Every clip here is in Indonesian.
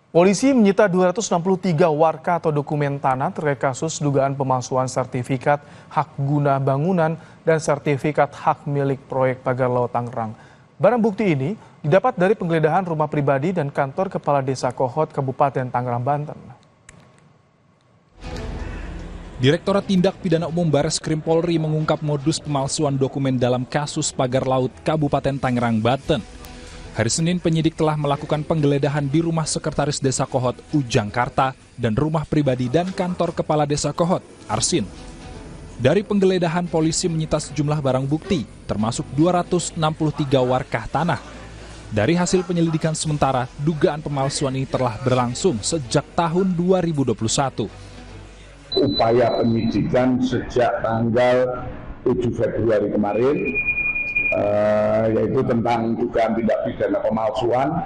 Polisi menyita 263 warka atau dokumen tanah terkait kasus dugaan pemalsuan sertifikat hak guna bangunan dan sertifikat hak milik proyek Pagar Laut Tangerang. Barang bukti ini didapat dari penggeledahan rumah pribadi dan kantor Kepala Desa Kohot, Kabupaten Tangerang, Banten. Direktorat Tindak Pidana Umum Bareskrim Polri mengungkap modus pemalsuan dokumen dalam kasus Pagar Laut Kabupaten Tangerang, Banten. Hari Senin, penyidik telah melakukan penggeledahan di rumah Sekretaris Desa Kohot, Ujangkarta, dan rumah pribadi dan kantor Kepala Desa Kohot, Arsin. Dari penggeledahan, polisi menyita sejumlah barang bukti, termasuk 263 warkah tanah. Dari hasil penyelidikan sementara, dugaan pemalsuan ini telah berlangsung sejak tahun 2021. Upaya penyidikan sejak tanggal 7 Februari kemarin, yaitu tentang dugaan tindak pidana pemalsuan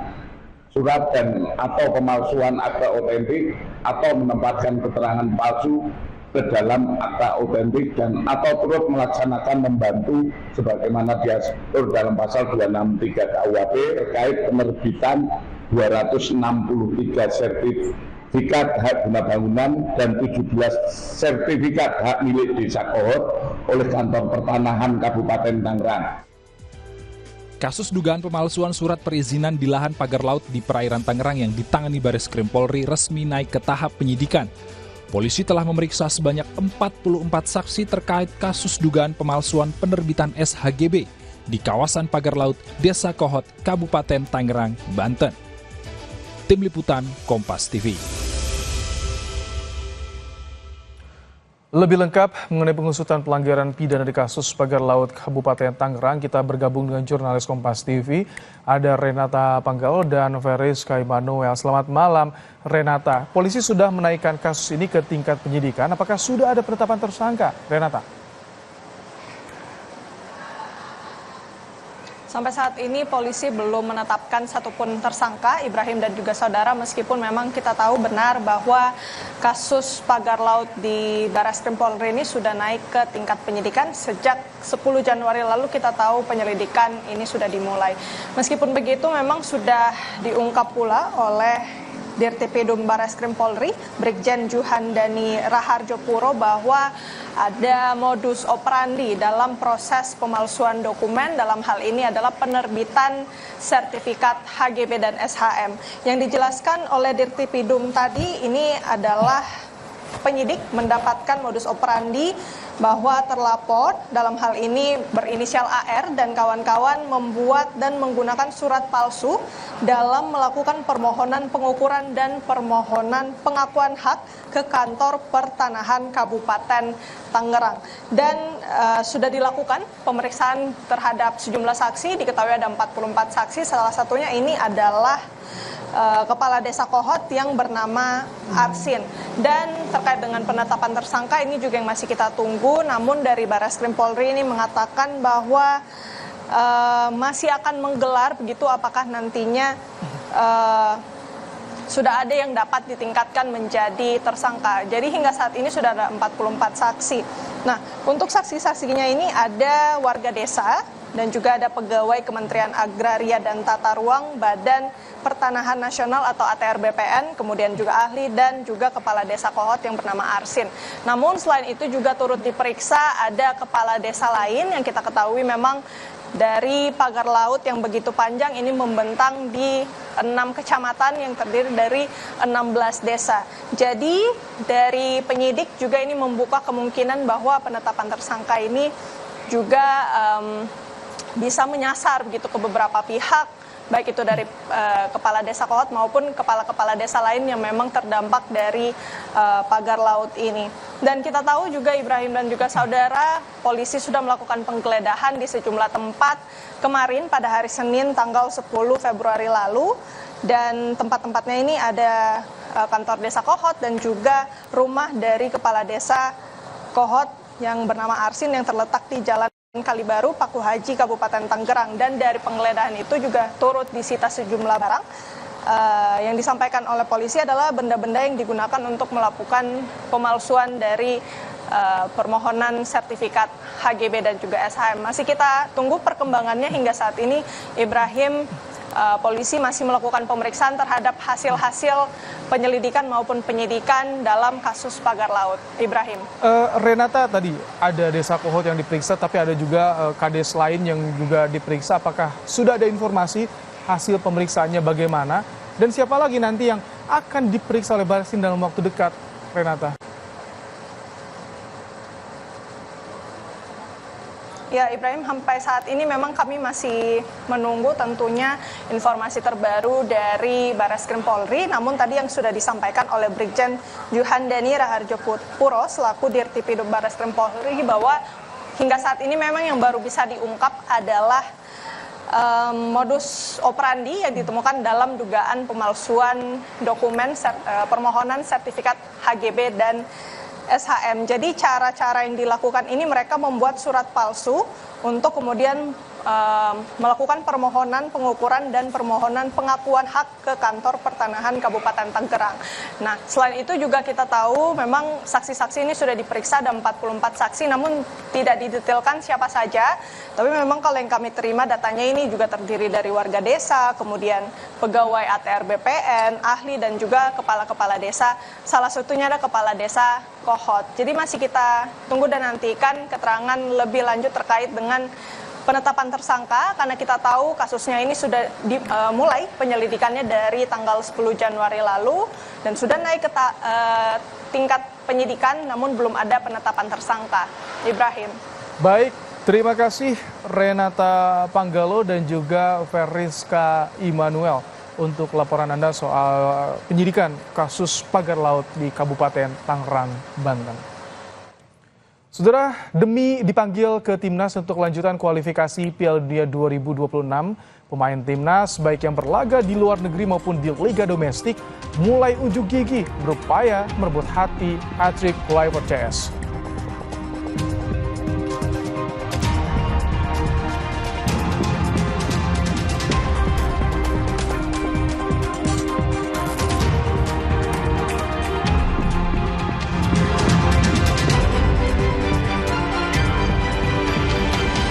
surat dan atau pemalsuan akta otentik atau menempatkan keterangan palsu ke dalam akta otentik dan atau turut melaksanakan membantu sebagaimana diatur dalam pasal 263 KUHP terkait penerbitan 263 sertifikat hak guna bangunan dan 17 sertifikat hak milik Desa Kohot oleh Kantor Pertanahan Kabupaten Tangerang. Kasus dugaan pemalsuan surat perizinan di lahan pagar laut di perairan Tangerang yang ditangani Bareskrim Polri resmi naik ke tahap penyidikan. Polisi telah memeriksa sebanyak 44 saksi terkait kasus dugaan pemalsuan penerbitan SHGB di kawasan pagar laut Desa Kohot, Kabupaten Tangerang, Banten. Tim Liputan Kompas TV. Lebih lengkap mengenai pengusutan pelanggaran pidana di kasus Pagar Laut Kabupaten Tangerang, kita bergabung dengan jurnalis Kompas TV. Ada Renata Panggal dan Feris Kaimanuel. Selamat malam, Renata. Polisi sudah menaikkan kasus ini ke tingkat penyidikan. Apakah sudah ada penetapan tersangka, Renata? Sampai saat ini polisi belum menetapkan satupun tersangka, Ibrahim dan juga saudara, meskipun memang kita tahu benar bahwa kasus pagar laut di Bareskrim Polri ini sudah naik ke tingkat penyidikan sejak 10 Januari lalu. Kita tahu penyelidikan ini sudah dimulai. Meskipun begitu memang sudah diungkap pula oleh Dirtipidum Bareskrim Polri, Brigjen Juhandani Raharjopuro, bahwa ada modus operandi dalam proses pemalsuan dokumen. Dalam hal ini adalah penerbitan sertifikat HGB dan SHM. Yang dijelaskan oleh Dirtipidum tadi, ini adalah penyidik mendapatkan modus operandi bahwa terlapor dalam hal ini berinisial AR dan kawan-kawan membuat dan menggunakan surat palsu dalam melakukan permohonan pengukuran dan permohonan pengakuan hak ke kantor pertanahan Kabupaten Tangerang. Dan sudah dilakukan pemeriksaan terhadap sejumlah saksi, diketahui ada 44 saksi, salah satunya ini adalah Kepala Desa Kohot yang bernama Arsin. Dan terkait dengan penetapan tersangka ini juga yang masih kita tunggu, namun dari Bareskrim Polri ini mengatakan bahwa masih akan menggelar begitu, apakah nantinya sudah ada yang dapat ditingkatkan menjadi tersangka. Jadi hingga saat ini sudah ada 44 saksi. Nah, untuk saksi-saksinya ini ada warga desa dan juga ada pegawai Kementerian Agraria dan Tata Ruang, Badan Pertanahan Nasional atau ATR BPN, kemudian juga ahli dan juga Kepala Desa Kohot yang bernama Arsin. Namun selain itu juga turut diperiksa ada kepala desa lain yang kita ketahui memang dari pagar laut yang begitu panjang ini membentang di 6 kecamatan yang terdiri dari 16 desa. Jadi dari penyidik juga ini membuka kemungkinan bahwa penetapan tersangka ini juga bisa menyasar begitu ke beberapa pihak, baik itu dari Kepala Desa Kohot maupun kepala-kepala desa lain yang memang terdampak dari pagar laut ini. Dan kita tahu juga Ibrahim dan juga saudara, polisi sudah melakukan penggeledahan di sejumlah tempat kemarin pada hari Senin tanggal 10 Februari lalu. Dan tempat-tempatnya ini ada kantor Desa Kohot dan juga rumah dari Kepala Desa Kohot yang bernama Arsin yang terletak di Jalan Kalibaru, Paku Haji, Kabupaten Tangerang. Dan dari penggeledahan itu juga turut disita sejumlah barang. Yang disampaikan oleh polisi adalah benda-benda yang digunakan untuk melakukan pemalsuan dari permohonan sertifikat HGB dan juga SHM. Masih kita tunggu perkembangannya hingga saat ini, Ibrahim polisi masih melakukan pemeriksaan terhadap hasil-hasil penyelidikan maupun penyidikan dalam kasus pagar laut. Ibrahim. Renata, tadi ada Desa Kohot yang diperiksa, tapi ada juga kades lain yang juga diperiksa. Apakah sudah ada informasi hasil pemeriksaannya bagaimana? Dan siapa lagi nanti yang akan diperiksa oleh Barreskrim dalam waktu dekat, Renata? Ya Ibrahim, sampai saat ini memang kami masih menunggu tentunya informasi terbaru dari Barreskrim Polri. Namun tadi yang sudah disampaikan oleh Brigjen Juhandani Raharjo Puro selaku Dirtipidum Barreskrim Polri bahwa hingga saat ini memang yang baru bisa diungkap adalah modus operandi yang ditemukan dalam dugaan pemalsuan dokumen permohonan sertifikat HGB dan SHM. Jadi cara-cara yang dilakukan ini mereka membuat surat palsu untuk kemudian melakukan permohonan pengukuran dan permohonan pengakuan hak ke kantor pertanahan Kabupaten Tangerang. Nah, selain itu juga kita tahu memang saksi-saksi ini sudah diperiksa, ada 44 saksi, namun tidak didetailkan siapa saja. Tapi memang kalau yang kami terima datanya ini juga terdiri dari warga desa, kemudian pegawai ATR BPN, ahli dan juga kepala-kepala desa. Salah satunya ada kepala desa Kohot. Jadi masih kita tunggu dan nantikan keterangan lebih lanjut terkait dengan penetapan tersangka, karena kita tahu kasusnya ini sudah dimulai penyelidikannya dari tanggal 10 Januari lalu dan sudah naik ke tingkat penyidikan, namun belum ada penetapan tersangka. Ibrahim. Baik, terima kasih Renata Panggalo dan juga Veriska Immanuel untuk laporan Anda soal penyidikan kasus pagar laut di Kabupaten Tangerang, Banten. Saudara, demi dipanggil ke Timnas untuk lanjutan kualifikasi Piala Dunia 2026, pemain Timnas baik yang berlaga di luar negeri maupun di liga domestik mulai unjuk gigi berupaya merebut hati hat-trick Cliver CS.